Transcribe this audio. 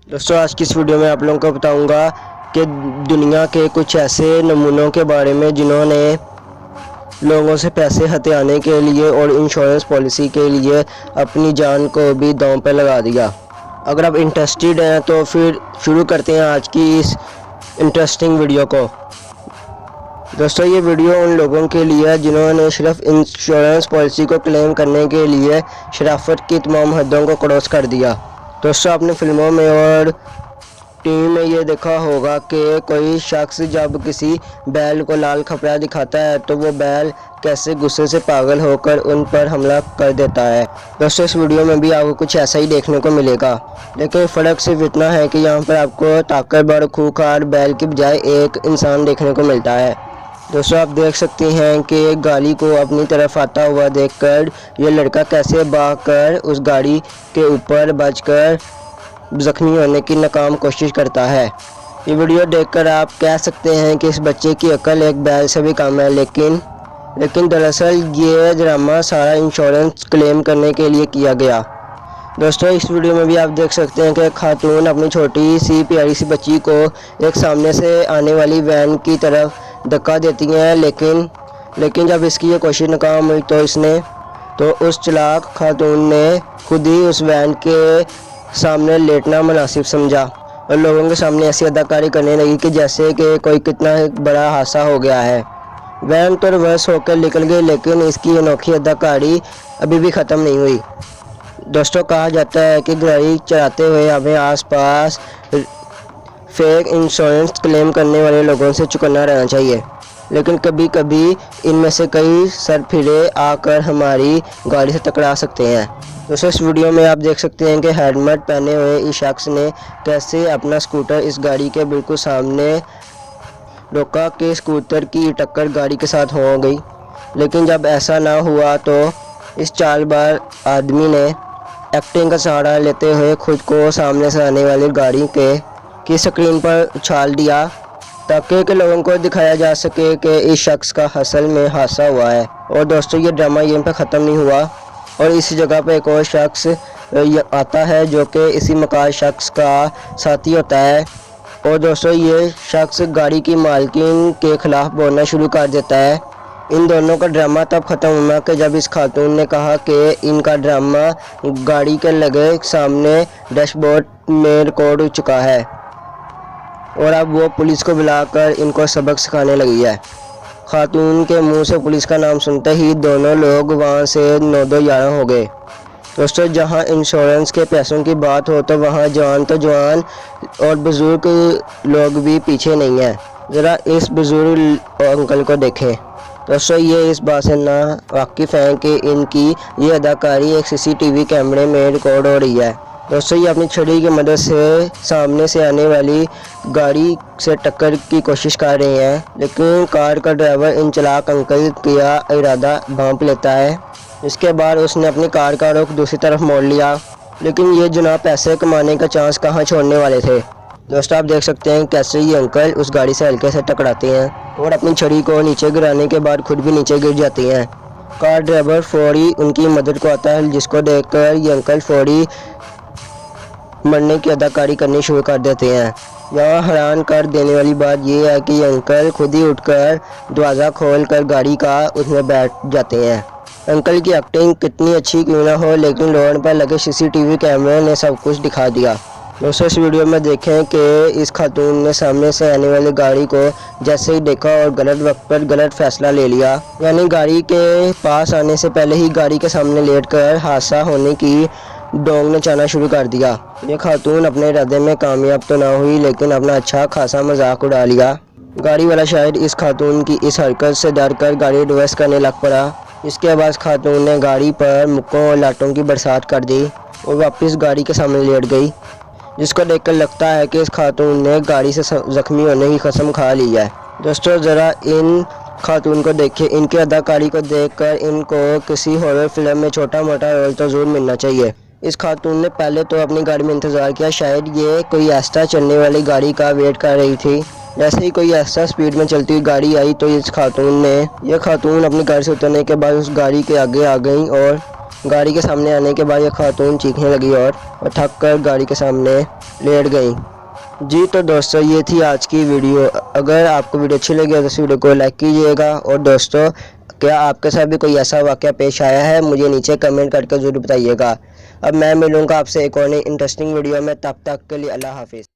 दोस्तों आज की इस वीडियो में आप लोगों को बताऊंगा कि दुनिया के कुछ ऐसे नमूनों के बारे में जिन्होंने लोगों से पैसे हथियाने के लिए और इंश्योरेंस पॉलिसी के लिए अपनी जान को भी दांव पर लगा दिया। अगर आप इंटरेस्टेड हैं तो फिर शुरू करते हैं आज की इस इंटरेस्टिंग वीडियो को। दोस्तों ये वीडियो उन लोगों के लिए है जिन्होंने सिर्फ इंश्योरेंस पॉलिसी को क्लेम करने के लिए शराफत की तमाम हदों को क्रॉस कर दिया। दोस्तों आपने फिल्मों में और टीवी में ये देखा होगा कि कोई शख्स जब किसी बैल को लाल कपड़ा दिखाता है तो वो बैल कैसे गुस्से से पागल होकर उन पर हमला कर देता है। दोस्तों इस वीडियो में भी आपको कुछ ऐसा ही देखने को मिलेगा, लेकिन फ़र्क सिर्फ इतना है कि यहाँ पर आपको ताकतवर खूंखार बैल की बजाय एक इंसान देखने को मिलता है। दोस्तों आप देख सकते हैं कि एक गाड़ी को अपनी तरफ आता हुआ देखकर ये लड़का कैसे भागकर उस गाड़ी के ऊपर बचकर ज़ख्मी होने की नाकाम कोशिश करता है। ये वीडियो देखकर आप कह सकते हैं कि इस बच्चे की अकल एक बैल से भी कम है, लेकिन दरअसल ये ड्रामा सारा इंश्योरेंस क्लेम करने के लिए किया गया। दोस्तों इस वीडियो में भी आप देख सकते हैं कि खातून अपनी छोटी सी प्यारी सी बच्ची को एक सामने से आने वाली वैन की तरफ धक्का देती हैं, लेकिन जब इसकी ये कोशिश नाकाम हुई तो उस चालाक खातून ने खुद ही उस वैन के सामने लेटना मुनासिब समझा और लोगों के सामने ऐसी अदाकारी करने लगी कि जैसे कि कोई कितना बड़ा हादसा हो गया है। वैन तो रिवर्स होकर निकल गई, लेकिन इसकी अनोखी अदाकारी अभी भी ख़त्म नहीं हुई। दोस्तों कहा जाता है कि गाड़ी चलाते हुए हमें आसपास फेक इंश्योरेंस क्लेम करने वाले लोगों से चौकन्ना रहना चाहिए, लेकिन कभी कभी इनमें से कई सरफिरे आकर हमारी गाड़ी से टकरा सकते हैं। दोस्तों इस वीडियो में आप देख सकते हैं कि हेलमेट पहने हुए इस शख्स ने कैसे अपना स्कूटर इस गाड़ी के बिल्कुल सामने रोका कि स्कूटर की टक्कर गाड़ी के साथ हो गई। लेकिन जब ऐसा ना हुआ तो इस चालबाज आदमी ने एक्टिंग का सहारा लेते हुए खुद को सामने से आने वाली गाड़ी की स्क्रीन पर उछाल दिया ताकि लोगों को दिखाया जा सके कि इस शख्स का असल में हादसा हुआ है। और दोस्तों ये ड्रामा यहीं पर ख़त्म नहीं हुआ और इस जगह पे एक और शख्स आता है जो कि इसी मकान शख्स का साथी होता है। और दोस्तों ये शख्स गाड़ी की मालकिन के ख़िलाफ़ बोलना शुरू कर देता है। इन दोनों का ड्रामा तब ख़त्म हुआ कि जब इस खातून ने कहा कि इनका ड्रामा गाड़ी के लगे सामने डैशबोर्ड में रिकॉर्ड हो चुका है और अब वो पुलिस को बुलाकर इनको सबक सिखाने लगी है। खातून के मुंह से पुलिस का नाम सुनते ही दोनों लोग वहां से 9-11 हो गए। दोस्तों जहां इंश्योरेंस के पैसों की बात हो तो वहां जवान और बुज़ुर्ग लोग भी पीछे नहीं हैं। ज़रा इस बुज़ुर्ग अंकल को देखें। दोस्तों ये इस बात से ना वाकिफ़ हैं कि इनकी ये अदाकारी एक सीसीटीवी कैमरे में रिकॉर्ड हो रही है। दोस्तों ये अपनी छड़ी की मदद से सामने से आने वाली गाड़ी से टक्कर की कोशिश कर रहे हैं, लेकिन कार का ड्राइवर इन चालाक अंकल का इरादा भांप लेता है। इसके बाद उसने अपनी कार का रुख दूसरी तरफ मोड़ लिया, लेकिन ये जनाब पैसे कमाने का चांस कहाँ छोड़ने वाले थे। दोस्तों आप देख सकते हैं कैसे ये अंकल उस गाड़ी से हल्के से टकराते हैं और अपनी छड़ी को नीचे गिराने के बाद खुद भी नीचे गिर जाते हैं। कार ड्राइवर फौरी उनकी मदद को आता है, जिसको देखकर ये अंकल फौरी मरने की अदाकारी करनी शुरू कर देते हैं। यहाँ हैरान कर देने वाली बात यह है कि अंकल खुद ही उठकर दरवाज़ा खोलकर गाड़ी का उसमें बैठ जाते हैं। अंकल की एक्टिंग कितनी अच्छी क्यों ना हो, लेकिन रोड पर लगे सीसीटीवी कैमरे ने सब कुछ दिखा दिया। दोस्तों इस वीडियो में देखें कि इस खातून ने सामने से आने वाली गाड़ी को जैसे ही देखा और गलत वक्त पर गलत फैसला ले लिया, यानी गाड़ी के पास आने से पहले ही गाड़ी के सामने लेटकर हादसा होने की डोंग नचाना शुरू कर दिया। ये खातून अपने इरादे में कामयाब तो ना हुई, लेकिन अपना अच्छा खासा मजाक उड़ा लिया। गाड़ी वाला शायद इस खातून की इस हरकत से डर कर गाड़ी रिवर्स करने लग पड़ा। इसके बाद खातून ने गाड़ी पर मुक्कों और लाटों की बरसात कर दी और वापस गाड़ी के सामने लेट गई, जिसको देखकर लगता है कि इस खातून ने गाड़ी से ज़ख्मी होने की कसम खा ली है। दोस्तों ज़रा इन खातून को देखिए, इनकी अदाकारी को देखकर इनको किसी हॉरर फिल्म में छोटा मोटा रोल तो ज़रूर मिलना चाहिए। इस खातून ने पहले तो अपनी गाड़ी में इंतज़ार किया, शायद ये कोई ऐसा चलने वाली गाड़ी का वेट कर रही थी। जैसे ही कोई ऐसा स्पीड में चलती हुई गाड़ी आई तो ये खातून अपनी गाड़ी से उतरने के बाद उस गाड़ी के आगे आ गई और गाड़ी के सामने आने के बाद ये खातून चीखने लगी और थक कर गाड़ी के सामने लेट गई। जी तो दोस्तों, ये थी आज की वीडियो। अगर आपको वीडियो अच्छी लगी तो इस वीडियो को लाइक कीजिएगा। और दोस्तों, क्या आपके साथ भी कोई ऐसा वाक़या पेश आया है, मुझे नीचे कमेंट करके ज़रूर बताइएगा। अब मैं मिलूँगा आपसे एक और नई इंटरेस्टिंग वीडियो में, तब तक के लिए अल्लाह हाफिज़।